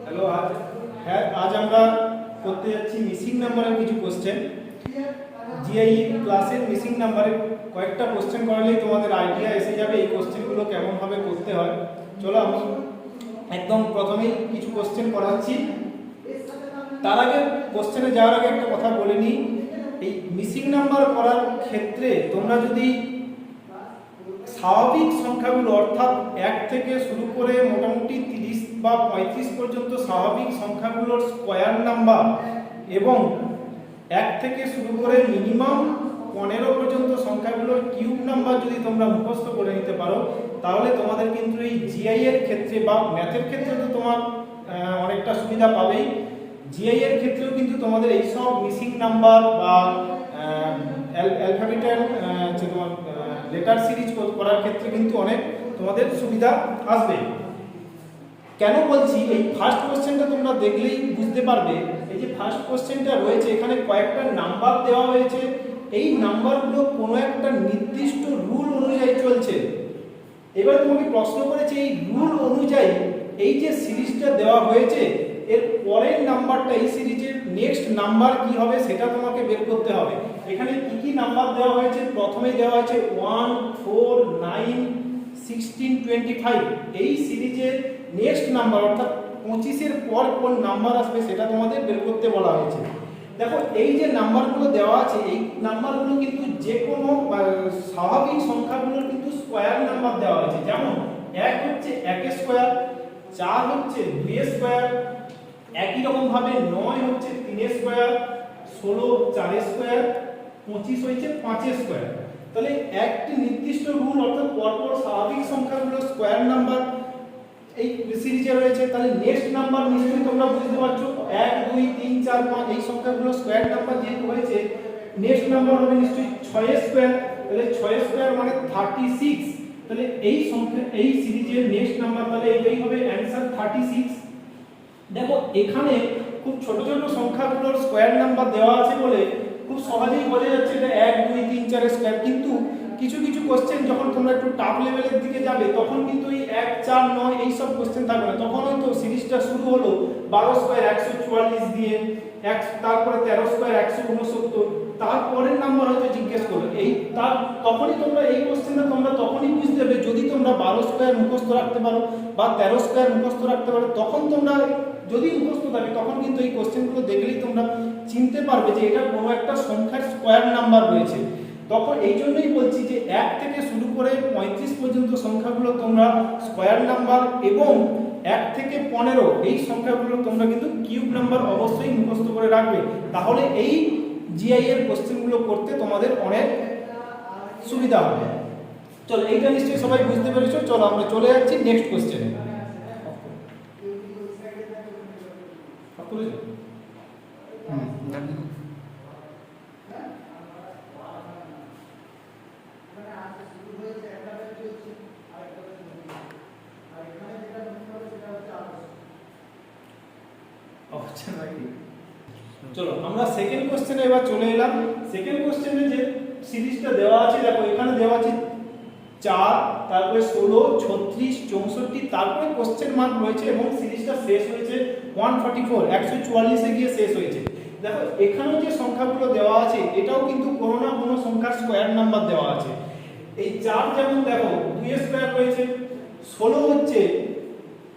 Hello, আজ আমরা করতে যাচ্ছি মিসিং নাম্বারের কিছু কোশ্চেন। জিআই ক্লাসের মিসিং নাম্বারের কয়েকটা কোশ্চেন করালেই তোমাদের আইডিয়া এসে যাবে এই কোশ্চেনগুলো কেমনভাবে করতে হয়। চলো আমি একদম প্রথমেই কিছু কোশ্চেন করাচ্ছি। তার আগে কোশ্চেনে যাওয়ার আগে একটা কথা বলে নিই, এই মিসিং নাম্বার করার ক্ষেত্রে তোমরা যদি স্বাভাবিক সংখ্যাগুলো অর্থাৎ 1 থেকে শুরু করে মোটামুটি 30 বা 35 পর্যন্ত স্বাভাবিক সংখ্যাগুলোর স্কয়ার নাম্বার এবং 1 থেকে শুরু করে মিনিমাম 15 পর্যন্ত সংখ্যাগুলোর কিউব নাম্বার যদি তোমরা মুখস্থ করে নিতে পারো, তাহলে তোমাদের কিন্তু এই জিআই এর ক্ষেত্রে বা ম্যাথের ক্ষেত্রে তো তোমার অনেকটা সুবিধা পাবেই। জিআই এর ক্ষেত্রেও কিন্তু তোমাদের এই সব মিসিং নাম্বার বা অ্যালফাবেটাল যে তোমার লেটার সিরিজ করার ক্ষেত্রে কিন্তু অনেক তোমাদের সুবিধা আসবে। কেন বলছি, এই ফার্স্ট কোশ্চেনটা তোমরা দেখলেই বুঝতে পারবে। এই যে ফার্স্ট কোশ্চেনটা রয়েছে, এখানে কয়েকটা নাম্বার দেওয়া হয়েছে। এই নাম্বারগুলো কোনো একটা নির্দিষ্ট রুল অনুযায়ী চলছে। এবার তোমাকে প্রশ্ন করেছে এই রুল অনুযায়ী এই যে সিরিজটা দেওয়া হয়েছে এর পরের নাম্বারটা, এই সিরিজের নেক্সট নাম্বার কি হবে সেটা তোমাকে বের করতে হবে। এখানে কি কি নাম্বার দেওয়া হয়েছে? প্রথমেই দেওয়া হয়েছে 1, 4, 9, 16, 25। এই সিরিজের নেক্সট নাম্বার অর্থাৎ 25 এর পর কোন নাম্বার আসবে সেটা তোমাদের বের করতে বলা হয়েছে। দেখো, এই যে নাম্বারগুলো দেওয়া আছে এই নাম্বারগুলো কিন্তু যে কোনো স্বাভাবিক সংখ্যাগুলোর কিন্তু স্কয়ার নাম্বার দেওয়া হয়েছে। যেমন 1 হচ্ছে 1 এর স্কয়ার, 4 হচ্ছে 2 এর স্কয়ার, একই রকম ভাবে 9 হচ্ছে 3 এর স্কয়ার, 16 4 এর স্কয়ার, 25 হচ্ছে 5 এর স্কয়ার। তাহলে একটি নির্দিষ্ট রুল অর্থাৎ পরপর স্বাভাবিক সংখ্যাগুলোর স্কয়ার নাম্বার এই সিরিজে রয়েছে। তাহলে নেক্সট নাম্বার নিশ্চয়ই তোমরা বুঝতে পারছো 1 2 3 4 5 এই সংখ্যাগুলোর স্কয়ার নাম্বার যেহেতু হয়েছে, নেক্সট নাম্বার হবে নিশ্চয়ই 6 এর স্কয়ার। তাহলে 6 এর স্কয়ার মানে 36। তাহলে এই সংখ্যা এই সিরিজের নেক্সট নাম্বার তাহলে এটাই হবে অ্যানসার 36। দেখো, এখানে খুব ছোট ছোট সংখ্যাগুলোর স্কয়ার নাম্বার দেওয়া আছে বলে খুব সহজেই বোঝা যাচ্ছে এটা 1 2 3 4 এর স্কয়ার। কিন্তু কিছু কিছু কোশ্চেন যখন তোমরা একটু টাফ লেভেলের দিকে যাবে তখন কিন্তু এই 1 4 9 এই সব কোশ্চেন থাকবে না। তখন হয়তো সিরিজটা শুরু হলো 12 স্কয়ার 144 দিয়ে, তারপরে 13 স্কয়ার 169, তারপরের নাম্বার হয়তো জিজ্ঞেস করলো। এই তখনই তোমরা এই কোশ্চেনটা তোমরা তখনই বুঝতে পারবে যদি তোমরা 12 স্কয়ার মুখস্থ রাখতে পারো বা 13 স্কয়ার মুখস্থ রাখতে পারো। তখন তোমরা যদি মুখস্থ থাকে তখন কিন্তু এই কোশ্চেনগুলো দেখলেই তোমরা চিনতে পারবে যে এটা কোনো একটা সংখ্যার স্কয়ার নাম্বার রয়েছে। তখন এই জন্যই বলছি যে 1 থেকে শুরু করে 35 পর্যন্ত সংখ্যাগুলো তোমরা স্কয়ার নাম্বার এবং 1 থেকে 15 এই সংখ্যাগুলো তোমরা কিন্তু কিউব নাম্বার অবশ্যই মুখস্থ করে রাখবে। তাহলে এই জিআই এর কোশ্চেনগুলো করতে তোমাদের অনেক সুবিধা হবে। চলো, এইটা নিশ্চয়ই সবাই বুঝতে পেরেছো। চলো আমরা চলে যাচ্ছি নেক্সট কোশ্চেনে। চলো আমরা সেকেন্ড কোশ্চেনে এবার চলে এলাম। সেকেন্ড কোশ্চেনে যে সিরিজটা দেওয়া আছে, দেখো এখানে দেওয়া আছে 4, তারপরে 16, 36, 64, তারপরে কোশ্চেন মার্ক রয়েছে এবং সিরিজটা শেষ হয়েছে 144 144 এ গিয়ে শেষ হয়েছে। দেখো, এখানেও যে সংখ্যাগুলো দেওয়া আছে এটাও কিন্তু কোনো না কোনো সংখ্যার স্কয়ার নাম্বার দেওয়া আছে। এই 4 যেমন দেখো 2 এর স্কয়ার রয়েছে, 16 হচ্ছে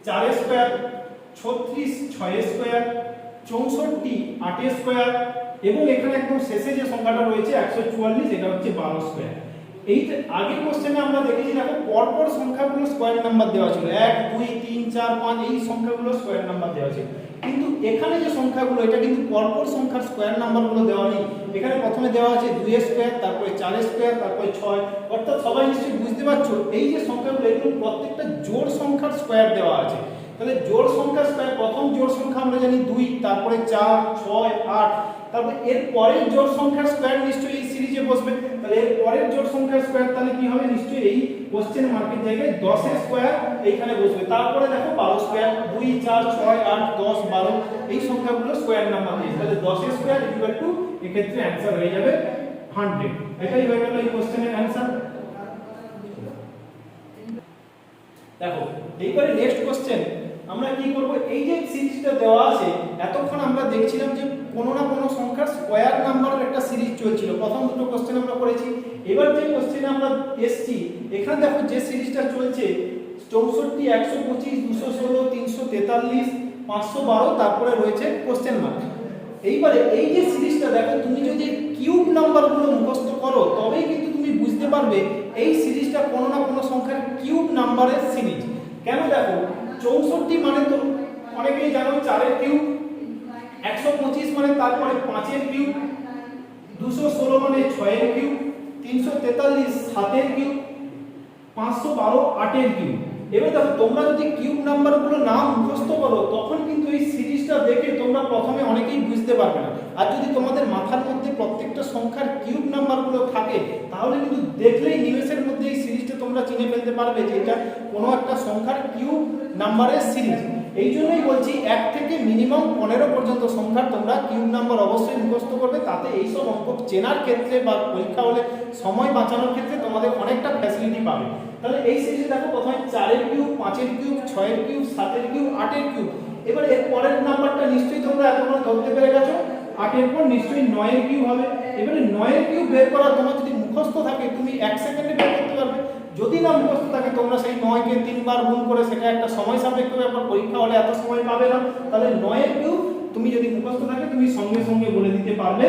4 এর স্কয়ার, 36 6 এর স্কয়ার, 64 8 এর স্কয়ার এবং এখানে একদম শেষে যে সংখ্যাটা রয়েছে 144 এটা হচ্ছে 12 স্কয়ার। এই আগের কোশ্চেনে আমরা দেখেছি দেখো পরপর সংখ্যাগুলো স্কয়ার নাম্বার দেওয়া ছিল 1 2 3 4 5 এই সংখ্যাগুলো স্কয়ার নাম্বার দেওয়া ছিল। কিন্তু এখানে যে সংখ্যাগুলো এটা কিন্তু পরপর সংখ্যার স্কয়ার নাম্বারগুলো দেওয়া নেই। এখানে প্রথমে দেওয়া আছে 2 এর স্কয়ার, তারপরে 4 এর স্কয়ার, তারপরে 6। অর্থাৎ সবাই নিশ্চয়ই বুঝতে পারছো এই যে সংখ্যাগুলো এগুলো প্রত্যেকটা জোড় সংখ্যার স্কয়ার দেওয়া আছে। তাহলে জোড় সংখ্যা স্কয়ার, প্রথম জোড় সংখ্যা আমরা জানি 2, তারপরে 4 6 8, তারপরে এর পরের জোড় সংখ্যার স্কয়ার নিশ্চয়ই এই সিরিজে বসবে। তাহলে এর পরের জোড় সংখ্যার স্কয়ার তাহলে কি হবে? নিশ্চয়ই এই কোশ্চেন মার্কের জায়গায় 10 এর স্কয়ার এইখানে বসবে। তারপরে দেখো 12 স্কয়ার, 2 4 6 8 10 12 এই সংখ্যাগুলো স্কয়ার নাম্বার দিয়েছে। তাহলে 10 এর স্কয়ার ইকুয়াল টু এক্ষেত্রে অ্যানসার হয়ে যাবে 100। এটাই হয়ে গেল এই কোশ্চেনের অ্যানসার। দেখো এইবারে নেক্সট কোশ্চেন আমরা কি করব, এই যে সিরিজটা দেওয়া আছে এতক্ষণ আমরা দেখছিলাম যে কোনো না কোনো সংখ্যার স্কয়ার নাম্বারের একটা সিরিজ চলছিল, প্রথম দুটো কোশ্চেন আমরা করেছি। এবার যে কোশ্চেনে আমরা এসছি এখানে দেখো যে সিরিজটা চলছে 64, 125, 216, 343, 512, তারপরে রয়েছে কোশ্চেন মার্ক। এইবারে এই যে সিরিজটা দেখো, তুমি যদি কিউব নাম্বারগুলো মুখস্থ করো তবেই কিন্তু তুমি বুঝতে পারবে এই সিরিজটা কোনো না কোনো সংখ্যার কিউব নাম্বারের সিরিজ। কেন দেখো, 64 মানে তো অনেকেই জানো 4 এর কিউব, 125 মানে তারপরে 5 এর কিউব, 216 মানে 6 এর কিউব, 343 7 এর কিউব, 512 8 এর কিউব। এবার দেখো তোমরা যদি কিউব নাম্বারগুলো না মুখস্থ করো তখন কিন্তু এই সিরিজটা দেখে তোমরা প্রথমে অনেকেই বুঝতে পারবে না। আর যদি তোমাদের মাথার মধ্যে প্রত্যেকটা সংখ্যার কিউব নাম্বারগুলো থাকে তাহলে কিন্তু দেখলেই নিমেষের মধ্যে এই সিরিজটা তোমরা চিনে ফেলতে পারবে যে এটা কোনো একটা সংখ্যার কিউব নাম্বারের সিরিজ। এই জন্যই বলছি 1 থেকে মিনিমাম 15 পর্যন্ত সংখ্যার তোমরা কিউব নাম্বার অবশ্যই মুখস্থ করবে, তাতে এইসব অঙ্ক চেনার ক্ষেত্রে বা পরীক্ষা হলে সময় বাঁচানোর ক্ষেত্রে তোমাদের অনেকটা ফ্যাসিলিটি পাবে। তাহলে এই সিরিজে দেখো প্রথমে 4 এর কিউব, 5 এর কিউব, 6 এর কিউব, 7 এর কিউব, 8 এর কিউব। এবার এর পরের নাম্বারটা নিশ্চয়ই তোমরা এতক্ষণ ধরতে পেরে গেছো, 8 এর পর নিশ্চয়ই 9 এর কিউব হবে। এবারে 9 এর কিউব বের করা তোমার যদি মুখস্থ থাকে তুমি 1 সেকেন্ডে বের করতে পারবে, যদি না মুখস্থ থাকে তোমরা সেই 9 কে 3 বার গুণ করে, সেটা একটা সময় সাপেক্ষ ব্যাপার, পরীক্ষা হলে এত সময় পাবে না। তাহলে 9 এর কিউব তুমি যদি মুখস্থ থাকে তুমি সঙ্গে সঙ্গে বলে দিতে পারবে,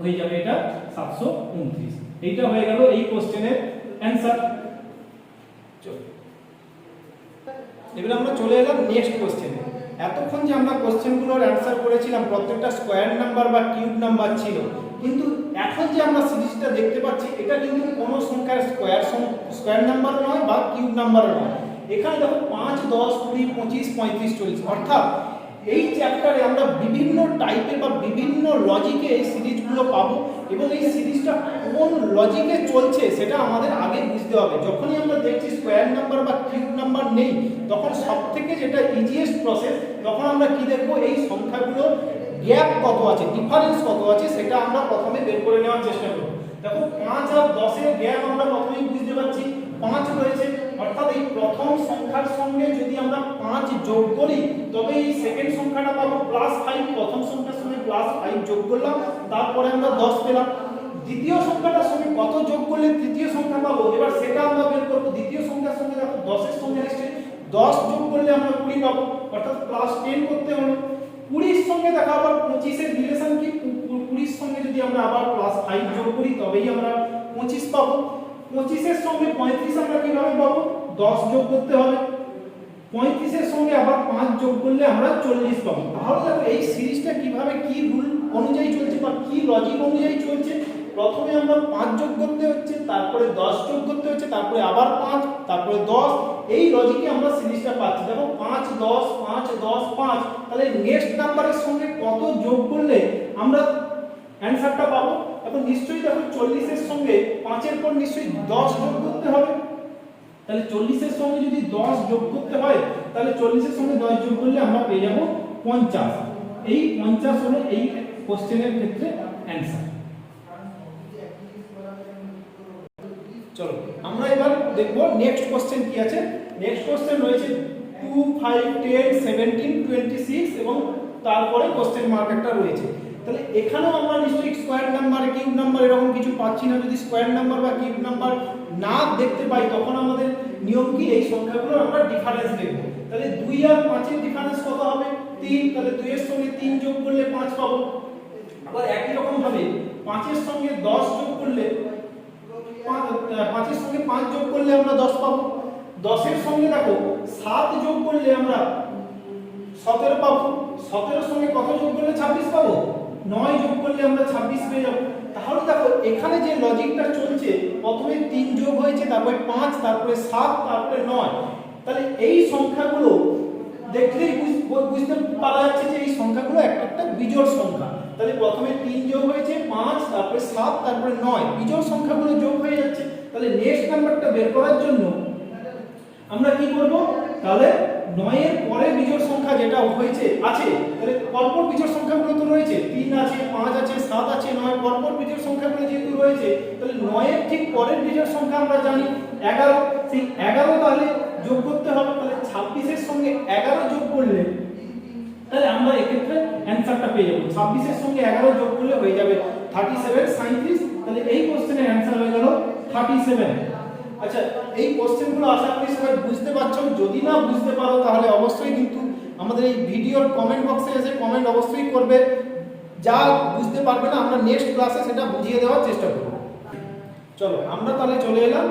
হয়ে যাবে এটা 729। এইটা হয়ে গেল এই কোশ্চেনের অ্যানসার। এবার আমরা চলে এলাম নেক্সট কোশ্চেনে। এতক্ষণ যে আমরা কোশ্চেনগুলোর অ্যানসার করেছিলাম প্রত্যেকটা স্কয়ার নাম্বার বা কিউব নাম্বার ছিল, কিন্তু এখন যে আমরা সিরিজটা দেখতে পাচ্ছি এটা কিন্তু কোনো সংখ্যার স্কয়ার নাম্বার নয় বা কিউব নাম্বারও নয়। এখানে দেখো 5, 10, 20, 25, 35, 40, অর্থাৎ এই চ্যাপ্টারে আমরা বিভিন্ন টাইপের বা বিভিন্ন লজিকে এই সিরিজগুলো পাবো, এবং এই সিরিজটা কোন লজিকে চলছে সেটা আমাদের আগে বুঝতে হবে। যখনই আমরা দেখছি স্কয়ার নাম্বার বা কিউব নাম্বার নেই তখন সবথেকে যেটা ইজিয়েস্ট প্রসেস, তখন আমরা কি দেখবো, এই সংখ্যাগুলো গ্যাপ কত আছে, ডিফারেন্স কত আছে সেটা আমরা প্রথমে বের করে নেওয়ার চেষ্টা করব। দেখো 5 আর 10 এর গ্যাপ আমরা প্রথমেই বুঝতে পারছি, 5 রয়েছে, অর্থাৎ এই প্রথম সংখ্যার সঙ্গে যদি আমরা 5 যোগ করি তবে এই সেকেন্ড সংখ্যাটা পাবো +5। প্রথম সংখ্যার সঙ্গে +5 যোগ করলাম, তারপরে আমরা 10 পেলাম। দ্বিতীয় সংখ্যাটার সঙ্গে কত যোগ করলে তৃতীয় সংখ্যা পাবো, এবার সেটা আমরা বের করব। দ্বিতীয় সংখ্যার সঙ্গে দেখো 10 এর সঙ্গে নিশ্চয়ই 10 যোগ করলে আমরা 20 পাবো, অর্থাৎ +10 করতে হবে। 20 এর সঙ্গে দেখো আবার 25 এর রিলেশন কি, 20 এর সঙ্গে যদি আমরা আবার +5 যোগ করি তবেই আমরা 25 পাবো। 25 এর সঙ্গে 35 আমরা কিভাবে পাবো, 10 যোগ করতে হবে। 35 এর সঙ্গে আবার 5 যোগ করলে আমরা 40 পাবো। তাহলে দেখো এই সিরিজটা কিভাবে, কি রুল অনুযায়ী চলছে বা কি লজিক অনুযায়ী চলছে। প্রথমে আমরা 5 যোগ করতে হচ্ছে, তারপরে 10 যোগ করতে হচ্ছে, তারপরে আবার 5, তারপরে 10, এই লজিকে আমরা সিরিজটা পাচ্ছি। দেখো 5, 10, 5, 10, 5, তাহলে নেক্সট নাম্বারের সঙ্গে কত যোগ করলে আমরা অ্যানসারটা পাবো। এখন নিশ্চয়ই দেখো 40 এর সঙ্গে 5 এর পর নিশ্চয়ই 10 যোগ করতে হবে, তাহলে 40 এর সঙ্গে যদি 10 যোগ করতে হয় তাহলে 40 এর সঙ্গে 10 যোগ করলে আমরা পেয়ে যাব 50। এই 50 হলো এই কোশ্চেনের ক্ষেত্রে অ্যানসার। চলো আমরা এবার দেখব নেক্সট কোশ্চেন কি আছে। নেক্সট কোশ্চেন রয়েছে 2, 5, 10, 17, 26 এবং তারপরে কোশ্চেন মার্ক একটা রয়েছে। তাহলে এখানেও আমরা নিশ্চয়ই স্কয়ার নাম্বার, কিউব নাম্বার এরকম কিছু পাচ্ছি না। যদি স্কয়ার নাম্বার বা কিউব নাম্বার না দেখতে পাই তখন আমাদের নিয়ম কি, এই সংখ্যাগুলো আমরা ডিফারেন্স দেখব। তাহলে 2 আর 5 এর ডিফারেন্স কত হবে, 3, তাহলে 2 এর সঙ্গে 3 যোগ করলে 5 পাবো। আবার একই রকম ভাবে 5 এর সঙ্গে 10 যোগ করলে 5 এর সঙ্গে 5 যোগ করলে আমরা 10 পাবো। 10 এর সঙ্গে দেখো 7 যোগ করলে আমরা 17 পাবো। 17 এর সঙ্গে কত যোগ করলে 26 পাবো, 9 যোগ করলে আমরা 26 পেয়ে যাব। তাহলে দেখো এখানে যে লজিকটা চলছে, প্রথমে 3 যোগ হয়েছে, তারপরে 5, তারপরে 7, তারপরে 9। তাহলে এই সংখ্যাগুলো দেখলেই বুঝতে পারা যাচ্ছে যে এই সংখ্যাগুলো একটা একটা বিজোড় সংখ্যা। তাহলে প্রথমে 3 যোগ হয়েছে, 5, তারপরে 7, তারপরে 9, বিজোড় সংখ্যাগুলো যোগ হয়ে যাচ্ছে। তাহলে নেক্সট নাম্বারটা বের করার জন্য আমরা কি করব, তাহলে 9 এর পরে বিজোড় সংখ্যা যেটা হয়েছে আছে, তাহলে পরপর বিজোড় সংখ্যাগুলো তো রয়েছে, 3 আছে, 5 আছে, 7 আছে, 9, পরপর বিজোড় সংখ্যাগুলো যেহেতু রয়েছে তাহলে 9 এর ঠিক পরের বিজোড় সংখ্যা আমরা জানি 11। সেই 11 তাহলে যোগ করতে হবে, তাহলে 26 এর সঙ্গে 11 যোগ করলে তাহলে আমরা এক্ষেত্রে অ্যানসারটা পেয়ে যাব। 26 এর সঙ্গে 11 যোগ করলে হয়ে যাবে 37 37, তাহলে এই কোশ্চেনের অ্যানসার হয়ে গেল 37। আচ্ছা, এই কোশ্চেনগুলো আশা করি সবাই বুঝতে পারছো। যদি না বুঝতে পারো তাহলে অবশ্যই কিন্তু আমাদের এই ভিডিওর কমেন্ট বক্সে এসে কমেন্ট অবশ্যই করবে। যা বুঝতে পারবে না আমরা নেক্সট ক্লাসে সেটা বুঝিয়ে দেওয়ার চেষ্টা করব। চলো আমরা তাহলে চলে এলাম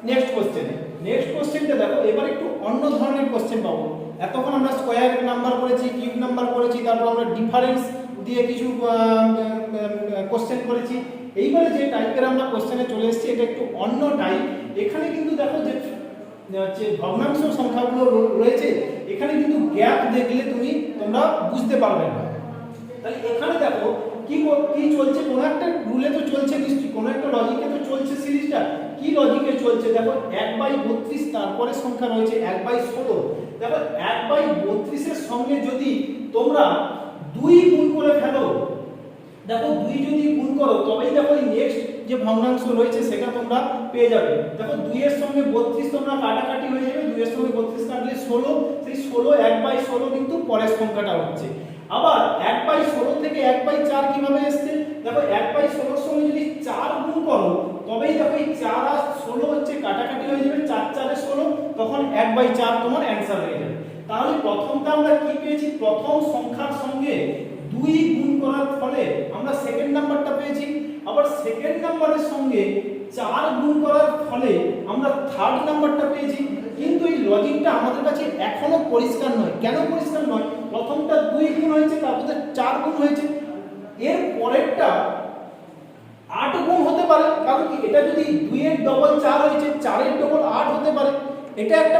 নেক্সট কোশ্চেনে। নেক্সট কোশ্চেনটা দেখো, এবার একটু অন্য ধরনের কোশ্চেন পাবো। এতক্ষণ আমরা স্কয়ার নাম্বার করেছি, কিউব নাম্বার করেছি, তারপর আমরা ডিফারেন্স দিয়ে কিছু কোশ্চেন করেছি। এইবারে যে টাইপের আমরা কোশ্চেনে চলে এসেছি এটা একটু অন্য টাইপ। এখানে কিন্তু দেখো যে ভগ্নাংশ সংখ্যাগুলো রয়েছে, এখানে কিন্তু গ্যাপ দেখলে তোমরা বুঝতে পারবে না। তাহলে এখানে দেখো কি চলছে, কোনো একটা রুলে তো চলছে নিশ্চয়ই, কোনো একটা লজিকে তো চলছে সিরিজটা। কি লজিকে চলছে দেখো, 1/32 তারপরে সংখ্যা রয়েছে 1/16। দেখো 1/32 এর সঙ্গে যদি তোমরা 2 গুণ করে ফেলো, দেখো 2 যদি গুণ করো তবেই দেখো এই নেক্সট যে ভগ্নাংশ রয়েছে সেটা তোমরা পেয়ে যাবে। দেখো 2 এর সঙ্গে 32 তোমরা কাটাকাটি হয়ে যাবে, 2 এর সঙ্গে 32 কাটলে 16, সেই 16 1/16 কিন্তু পরের সংখ্যাটা হচ্ছে। আবার 1/16 থেকে 1/4 কিভাবে আসছে, দেখো 1/16 এর সঙ্গে যদি 4 গুণ করো তবেই দেখো এই 4 আর 16 হচ্ছে কাটাকাটি হয়ে যাবে, 4 4 এ 16, তখন 1/4 তোমার অ্যানসার হয়ে যাবে। তাহলে প্রথমটা আমরা কি পেয়েছি, প্রথম সংখ্যার সঙ্গে 2 গুণ করার ফলে আমরা সেকেন্ড নাম্বারটা পেয়েছি। আবার সেকেন্ড নাম্বারের সঙ্গে 4 গুণ করার ফলে আমরা থার্ড নাম্বারটা পেয়েছি। কিন্তু এই লজিকটা আমাদের কাছে এখনো পরিষ্কার নয়। কেন পরিষ্কার নয়, প্রথমটা 2 গুণ হয়েছে, তারপরে 4 গুণ হয়েছে, এর পরেরটা 8 গুণ হতে পারে। কারণ কি, এটা যদি 2 এর ডবল 4 হয়েছে, 4 এর ডবল 8 হতে পারে, এটা একটা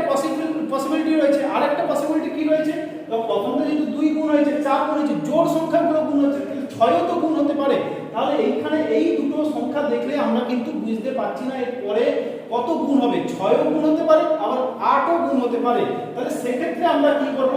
পসিবিলিটি রয়েছে। আর একটা পসিবিলিটি কি রয়েছে, তো প্রথমটা যেহেতু 2 গুণ হয়েছে, 4 গুণ হয়েছে, জোড় সংখ্যাগুলো গুণ হচ্ছে, 6ও তো গুণ হতে পারে। তাহলে এইখানে এই দুটো সংখ্যা দেখলে আমরা কিন্তু বুঝতে পারছি না এর পরে কত গুণ হবে। 6ও গুণ হতে পারে, আবার 8ও গুণ হতে পারে। তাহলে সেক্ষেত্রে আমরা কি করব,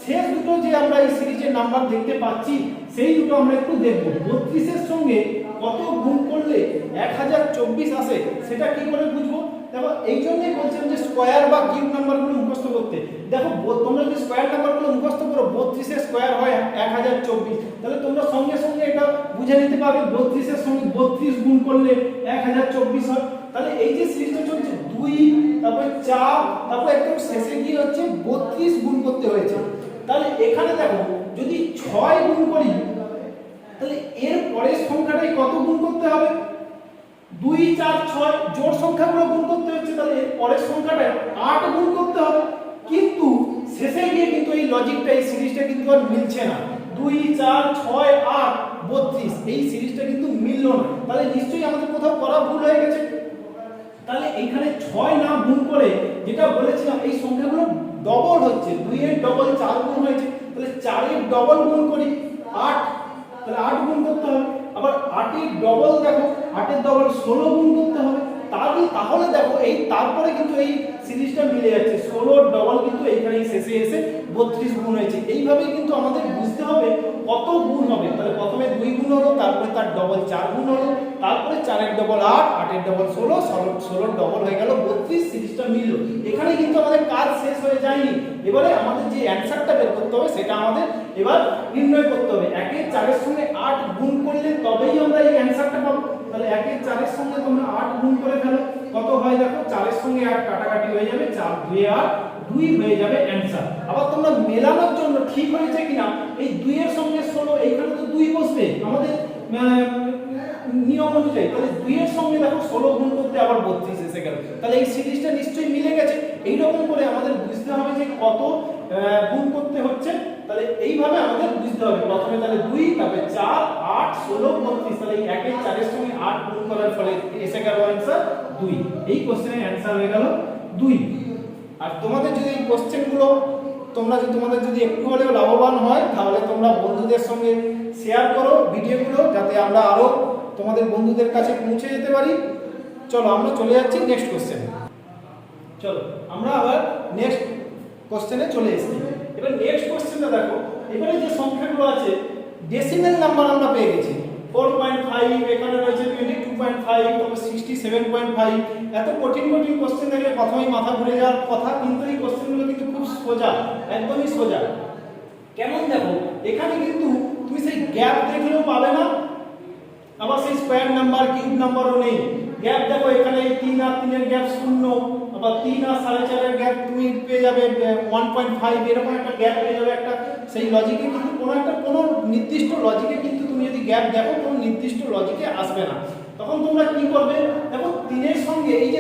শেষ দুটো যে আমরা এই সিরিজের নাম্বার দেখতে পাচ্ছি সেই দুটো আমরা একটু দেখব। 32 এর সঙ্গে কত গুণ করলে 1024 আসে সেটা কি করে বুঝবো। দেখো এই জন্যই বলছিলাম যে স্কয়ার বা কিউব নাম্বারগুলো মুখস্থ করতে। দেখো তোমরা যদি স্কয়ার নাম্বারগুলো মুখস্থ করো, 32 এর স্কয়ার হয় 1024, তাহলে তোমরা সঙ্গে সঙ্গে এটা বুঝে নিতে পারবে 32 এর সঙ্গে 32 গুণ করলে 1024 হয়। তাহলে এই যে সিরিজটা চলছে 2, তারপর 4, তারপর একদম শেষে গিয়ে হচ্ছে 32 গুণ করতে হয়েছে। তাহলে এখানে দেখো যদি 6 গুণ করি তাহলে এর পরের সংখ্যাটাই কত গুণ করতে হবে, 2 4 6 জোড় সংখ্যাগুলো গুণ করতে হচ্ছে, তাহলে এর পরের সংখ্যাটা 8 গুণ করতে হবে। কিন্তু শেষে গিয়ে কিন্তু এই লজিকটা, এই সিরিজটা কিন্তু আর মিলছে না। 2 4 6 8 32 এই সিরিজটা কিন্তু মিললো না। তাহলে নিশ্চয়ই আমাদের কোথাও করা ভুল হয়ে গেছে। তাহলে এইখানে 6 না গুণ করে যেটা বলেছিলাম এই সংখ্যাগুলো ডবল হচ্ছে, 2 এর ডবল 4 গুণ হয়েছে, তাহলে 4 এর ডবল গুণ করি 8, তাহলে 8 গুণ করতে হবে। আবার 8 এর ডবল দেখো, 8 এর ডবল 16 গুণ করতে হবে। তাহলে দেখো এই তারপরে কিন্তু এই সিরিজটা মিলে যাচ্ছে, 16 এর ডবল কিন্তু এইখানে শেষে এসে 32 গুণ হয়েছে। এইভাবেই কিন্তু আমাদের বুঝতে হবে কত গুণ হবে। তাহলে প্রথমে 2 গুণ হলো, তারপরে তার ডবল 4 গুণ হলো, তারপরে 4 এর ডবল 8, 8 এর ডবল 16, 16 এর ডবল হয়ে গেল 32, সিরিজটা মিললো। এখানে কিন্তু আমাদের কাজ শেষ হয়ে যায়নি। এবারে আমাদের যে অ্যানসারটা বের করতে হবে সেটা আমাদের এবার নির্ণয় করতে হবে। 1 এর 4 এর সঙ্গে 8 গুণ করলে তবেই আমরা এই অ্যানসারটা পাবো। তাহলে 1 এর 4 এর সঙ্গে তোমরা 8 গুণ করে ফেলো, কত হয় দেখো, 4 এর সঙ্গে 8 কাটাকাটি হয়ে যাবে, 4 2 8 2 হয়ে যাবে অ্যানসার। আবার তোমরা মেলানোর জন্য ঠিক হয়েছে কিনা, এই 2 এর সঙ্গে 16, এইখানে তো 2 বসবে আমাদের নিয়ম অনুযায়ী। তাহলে 2 এর সঙ্গে দেখো 16 গুণ করতে আবার 32 এসে গেল। তাহলে এই সিরিজটা নিশ্চয়ই মিলে গেছে। এইরকম করে আমাদের বুঝতে হবে যে কত গুণ করতে হচ্ছে। তাহলে এইভাবে আমাদের বুঝতে হবে। প্রথমে তাহলে 2, তারপরে 4 8 16 32, তাহলে এই 1 এর 4 এর সঙ্গে 8 গুণ করার ফলে এসে গেল অ্যানসার 2। এই কোশ্চেনের অ্যানসার হয়ে গেল 2। আর তোমাদের যদি এই কোশ্চেনগুলো তোমাদের যদি একটু হলেও লাভবান হয় তাহলে তোমরা বন্ধুদের সঙ্গে শেয়ার করো ভিডিওগুলো, যাতে আমরা আরো তোমাদের বন্ধুদের কাছে পৌঁছে যেতে পারি। চলো আমরা চলে যাচ্ছি নেক্সট কোশ্চেনে। চলো আমরা আবার নেক্সট কোশ্চেনে চলে এসেছি। এবার নেক্সট কোশ্চেনটা দেখো, এবারে যে সংখ্যাগুলো আছে ডেসিমেল নাম্বার আমরা পেয়ে গেছি। 4.5, এখানে রয়েছে 22.5, তবে 67.5। এত কঠিন কঠিন কোশ্চেন দেখলে প্রথমেই মাথা ঘুরে যাওয়ার কথা, কিন্তু এই কোশ্চেনগুলো কিন্তু খুব সোজা, একদমই সোজা। কেমন দেখো, এখানে কিন্তু তুমি সেই গ্যাপ দেখলেও পাবে না, আবার সেই স্কয়ার নাম্বার কিউব নাম্বারও নেই। গ্যাপ দেখো, এখানে 3 আর 3 এর গ্যাপ 0, আবার 3 আর 4.5 এর গ্যাপ তুমি পেয়ে যাবে 1.5, এরকম একটা গ্যাপ পেয়ে যাবে একটা। সেই লজিকে কিন্তু কোনো নির্দিষ্ট লজিকে কিন্তু তুমি যদি গ্যাপ দেখো, কোনো নির্দিষ্ট লজিকে আসবে না। তখন তোমরা কি করবে, দেখো 3 এর সঙ্গে এই যে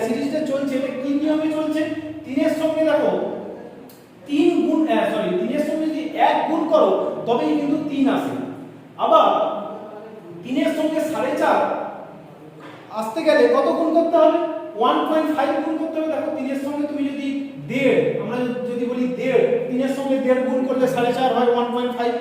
সিরিজটা চলছে, এটা কি নিয়মে চলছে, 3 এর সঙ্গে দেখো 3 গুণ 3 এর সঙ্গে যদি 1 গুণ করো তবেই কিন্তু 3 আসে। আবার 3 এর সঙ্গে 4.5 আসতে গেলে কত গুণ করতে হবে, 1.5 গুণ করতে হবে। দেখো 3 এর সঙ্গে তুমি যদি 1.5, আমরা যদি বলি 1.5, 3 এর সঙ্গে 1.5 গুণ করলে 4.5 হয়, 1.5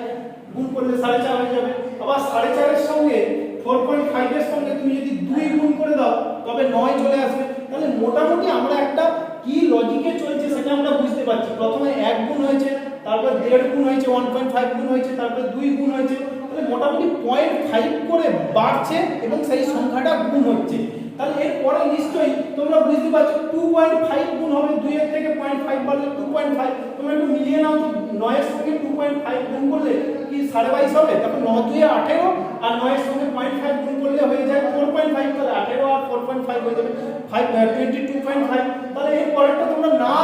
গুণ করলে 4.5 হয়ে যাবে। আবার 4.5 এর সঙ্গে 4.5 এর সঙ্গে তুমি যদি 2 গুণ করে দাও তবে 9 চলে আসবে। তাহলে মোটামুটি আমরা একটা কি লজিকে চলছে সেটা আমরা বুঝতে পারছি। প্রথমে 1 গুণ হয়েছে, তারপর 1.5 গুণ হয়েছে, 1.5 গুণ হয়েছে, তারপর 2 গুণ হয়েছে। তাহলে মোটামুটি 0.5 করে বাড়ছে এবং সেই সংখ্যাটা গুণ হচ্ছে। তাহলে এরপরে নিশ্চয়ই তোমরা বুঝতে পারছো 2.5 গুণ হবে, 2 এর থেকে 0.5 বাড়লে 2.5। তোমরা একটু মিলিয়ে নাও তো, 9 এর সঙ্গে 2.5 গুণ করলে কি 22.5 হবে? দেখো 9 2 এ 18, আর 9 এর সঙ্গে 0.5 গুণ করলে হয়ে যায় 4.5। তাহলে 18 আর 4.5 হয়ে যাবে 22.5। তাহলে এর পরেরটা তোমরা না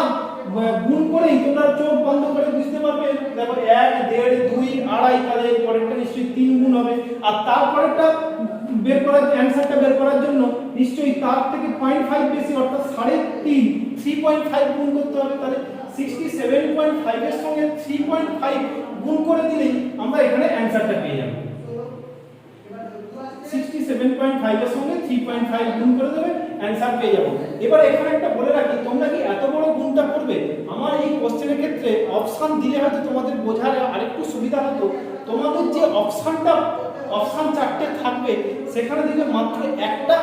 গুণ করেই তোমরা চোখ বন্ধ করে বুঝতে পারবে। দেখো 1, 1.5, 2, 2.5, তাহলে এর পরেরটা নিশ্চয়ই 3 গুণ হবে। আর তারপরেরটা বের করার অ্যানসারটা বের করার জন্য নিশ্চয়ই তার থেকে 0.5 বেশি, অর্থাৎ 3.5, 3.5 গুণ করতে হবে। তাহলে 67.5 এর সঙ্গে 3.5 গুণ করে দিলেই আমরা এখানে অ্যানসারটা পেয়ে যাব। 67.5 এর সঙ্গে 3.5 গুণ করে দেবে, অ্যানসার পেয়ে যাব। এবার এখানে একটা বলে রাখি, তোমরা কি এত বড় গুণটা করবে? আমার এই কোশ্চেনের ক্ষেত্রে অপশন দিলে হয়তো তোমাদের বোঝার আরেকটু সুবিধা হতো। তোমাদের যে অপশন 4টে থাকবে, সেখানে দিকে মাত্র একটা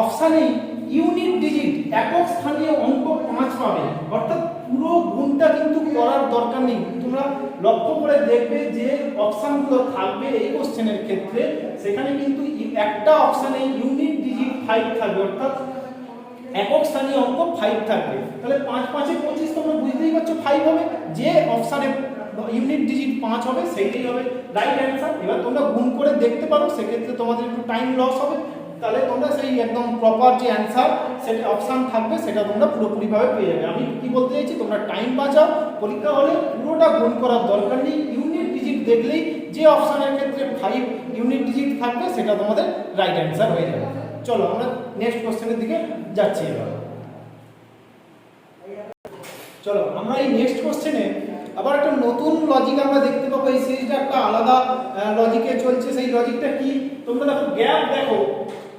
অপশনেই ইউনিট ডিজিট একক স্থানীয় অঙ্ক 5 পাবে। অর্থাৎ পুরো গুণটা কিন্তু করার দরকার নেই। তোমরা লক্ষ্য করে দেখবে যে অপশনগুলো থাকবে এই কোশ্চেনের ক্ষেত্রে, সেখানে কিন্তু একটা অপশনে ইউনিট ডিজিট 5 থাকবে, অর্থাৎ একক স্থানীয় অঙ্ক 5 থাকবে। তাহলে 5 5 এ 25, তোমরা বুঝতেই পারছো 5 হবে। যে অপশনে ইউনিট ডিজিট 5 হবে সেইটাই হবে রাইট অ্যান্সার। এবার তোমরা গুণ করে দেখতে পারো, সেক্ষেত্রে তোমাদের একটু টাইম লস হবে। তাহলে তোমরা সেই একদম প্রপার যে অ্যান্সার সেটা অপশন থাকবে সেটা তোমরা পুরোপুরিভাবে পেয়ে যাবে। আমি কি বলতে চাইছি, তোমরা টাইম বাঁচাও, পরীক্ষা হলে পুরোটা গুণ করার দরকার নেই। ইউনিট ডিজিট দেখলেই যে অপশনের ক্ষেত্রে 5 ইউনিট ডিজিট থাকবে সেটা তোমাদের রাইট অ্যান্সার হয়ে যাবে। চলো আমরা নেক্সট কোশ্চেনের দিকে যাচ্ছি। এবার চলো আমরা এই নেক্সট কোশ্চেনে আবার একটা নতুন লজিক আমরা দেখতে পাবো। এই সিরিজটা একটা আলাদা লজিকে চলছে। সেই লজিকটা কি, তোমরা দেখো গ্যাপ দেখো,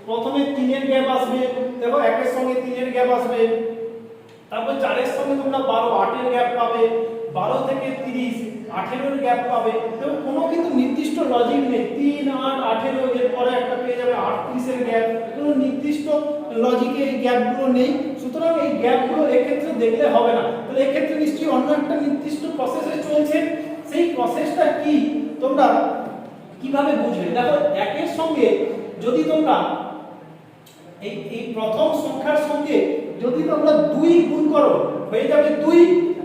প্রথমে 3 এর গ্যাপ আসবে, দেখো 1 এর সঙ্গে 3 এর গ্যাপ আসবে, তারপর 4 এর সঙ্গে তোমরা 12, 8 এর গ্যাপ পাবে, 12 থেকে 30, 18 এর গ্যাপ পাবে। এবং কোনো কিন্তু নির্দিষ্ট লজিক নেই, 3, 8, 18 এর পরে একটা পেয়ে যাবে 38 এর গ্যাপ। কোনো নির্দিষ্ট লজিকে এই গ্যাপগুলো নেই। সুতরাং এই গ্যাপগুলো এক্ষেত্রে দেখলে হবে না। তাহলে এক্ষেত্রে নিশ্চয়ই অন্য একটা নির্দিষ্ট প্রসেসে চলছে। সেই প্রসেসটা কি তোমরা কিভাবে বুঝবে? দেখো 1 এর সঙ্গে যদি তোমরা এই প্রথম সংখ্যার সঙ্গে যদি তোমরা 2 গুণ করো হয়ে যাবে 2।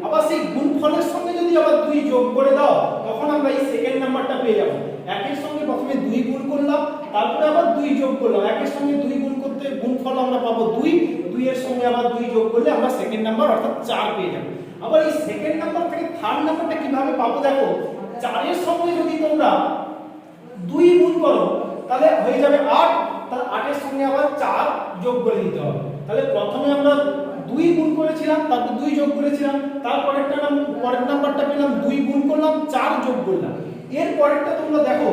আবার সেই গুণফলের সঙ্গে যদি আবার 2 যোগ করে দাও তখন আমরা এই সেকেন্ড নাম্বারটা পেয়ে যাব। 1 এর সঙ্গে প্রথমে 2 গুণ করলাম, তারপরে আবার 2 যোগ করলাম। 1 এর সঙ্গে 2 গুণ করতে গুণফল আমরা পাবো 2, 2 এর সঙ্গে আবার 2 যোগ করলে আমরা সেকেন্ড নাম্বার অর্থাৎ 4 পেয়ে যাব। আবার এই সেকেন্ড নাম্বার থেকে থার্ড নাম্বারটা কিভাবে পাবো? দেখো 4 এর সঙ্গে যদি তোমরা 2 গুণ করো তাহলে হয়ে যাবে 8, তাহলে 8 এর সঙ্গে আবার 4 যোগ করে দিতে হবে। তাহলে প্রথমে আমরা 2 গুণ করেছিলাম, তারপর 2 যোগ করেছিলাম, পরের নাম্বারটা পেলাম 2 গুণ করলাম, 4 যোগ করলাম। এর পরেরটা তোমরা দেখো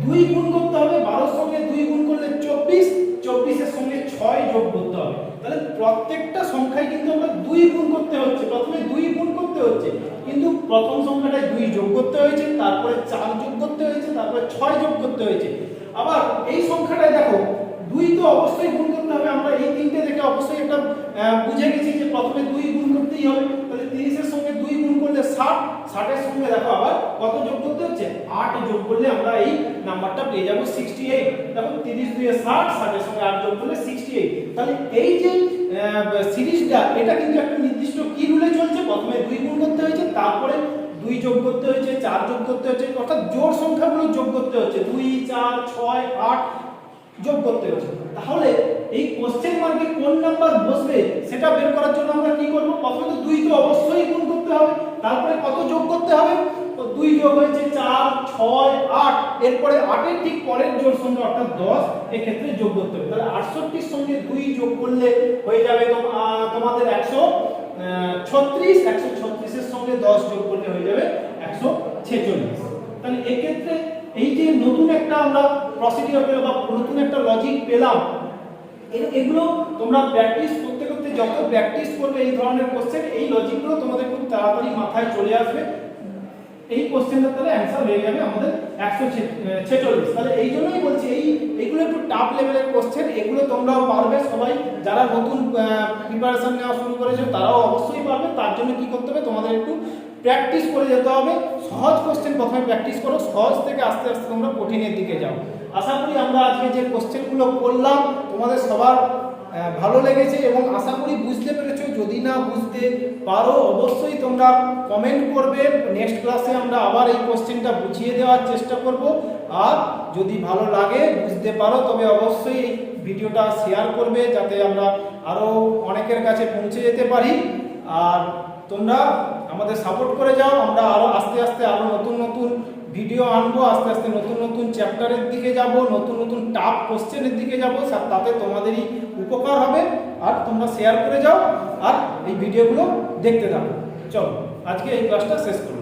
2 গুণ করতে হবে, 12 এর সঙ্গে 2 গুণ করলে 24, 24 এর সঙ্গে 6 যোগ করতে হবে। তাহলে প্রত্যেকটা সংখ্যায় কিন্তু আমরা 2 গুণ করতে হচ্ছে, প্রথমে 2 গুণ করতে হচ্ছে, কিন্তু প্রথম সংখ্যাটায় 2 যোগ করতে হয়েছে, তারপরে 4 যোগ করতে হয়েছে, তারপরে 6 যোগ করতে হয়েছে। আবার এই সংখ্যাটায় দেখো 2 তো অবশ্যই গুণ করতে হবে। আমরা এই তিনটে থেকে অবশ্যই একটা বুঝে গেছি যে প্রথমে 2 গুণ করতেই হবে। তাহলে 30 এর সঙ্গে 2 গুণ করলে 60, 60 এর সঙ্গে দেখো আবার কত যোগ করতে হচ্ছে? 8 যোগ করলে আমরা এই নাম্বারটা পেয়ে যাব 68। দেখো 30 2 60, 60 এর সঙ্গে 8 যোগ করলে 68। তাহলে এই যে সিরিজটা এটা কিন্তু একটা নির্দিষ্ট কি রুলে চলছে, প্রথমে 2 গুণ করতে হয়েছে, তারপরে 2 যোগ করতে হয়েছে, 4 যোগ করতে হয়েছে, অর্থাৎ জোড় সংখ্যাগুলো যোগ করতে হচ্ছে, 2 4 6 8 যোগ করতে হচ্ছে। তাহলে এই কোশ্চেন মার্কে কোন নাম্বার বসবে সেটা বের করার জন্য আমরা কি করব, প্রথমে তো 2 তো অবশ্যই গুণ করতে হবে, তারপরে কত যোগ করতে হবে, তো 2 যোগ হয়েছে 4 6 8, এরপরে 8 এর ঠিক পরের জোড় সংখ্যা অর্থাৎ 10 এই ক্ষেত্রে যোগ করতে হবে। তাহলে 68 এর সঙ্গে 2 যোগ করলে হয়ে যাবে তোমাদের 136, 136 এর সঙ্গে 10 যোগ করলে হয়ে যাবে 146। তাহলে এই ক্ষেত্রে এই যে নতুন একটা আমরা প্রসিডিউর পেলাম বা নতুন একটা লজিক পেলাম, এগুলো তোমরা প্র্যাকটিস করতে করতে যত প্র্যাকটিস করবে এই ধরনের কোশ্চেন, এই লজিকগুলো তোমাদের খুব তাড়াতাড়ি মাথায় চলে আসবে। এই কোশ্চেনটার তাহলে অ্যানসার হয়ে যাবে আমাদের 146। তাহলে এই জন্যই বলছি এইগুলো একটু টাফ লেভেলের কোশ্চেন, এগুলো তোমরাও পারবে সবাই, যারা নতুন প্রিপারেশন নেওয়া শুরু করেছে তারাও অবশ্যই পারবে। তার জন্য কি করতে হবে, তোমাদের একটু প্র্যাকটিস করে যেতে হবে। সহজ কোশ্চেন প্রথমে প্র্যাকটিস করো, সহজ থেকে আস্তে আস্তে তোমরা কঠিনের দিকে যাও। আশা করি আমরা আজকে যে কোশ্চেনগুলো করলাম তোমাদের সবার ভালো লেগেছে এবং আশা করি বুঝতে পেরেছো। যদি না বুঝতে পারো অবশ্যই তোমরা কমেন্ট করবে, নেক্সট ক্লাসে আমরা আবার এই কোশ্চেনটা বুঝিয়ে দেওয়ার চেষ্টা করব। আর যদি ভালো লাগে বুঝতে পারো তবে অবশ্যই এই ভিডিওটা শেয়ার করবে যাতে আমরা আরও অনেকের কাছে পৌঁছে যেতে পারি। আর তোমরা আমাদের সাপোর্ট করে যাও, আমরা আরও আস্তে আস্তে আরও নতুন নতুন ভিডিও আনবো, আস্তে আস্তে নতুন নতুন চ্যাপ্টারের দিকে যাব, নতুন নতুন টাফ কোশ্চেনের দিকে যাব, তাতে তোমাদেরই উপকার হবে। আর তোমরা শেয়ার করে যাও আর এই ভিডিওগুলো দেখতে থাকো। চলো আজকে এই ক্লাসটা শেষ করো।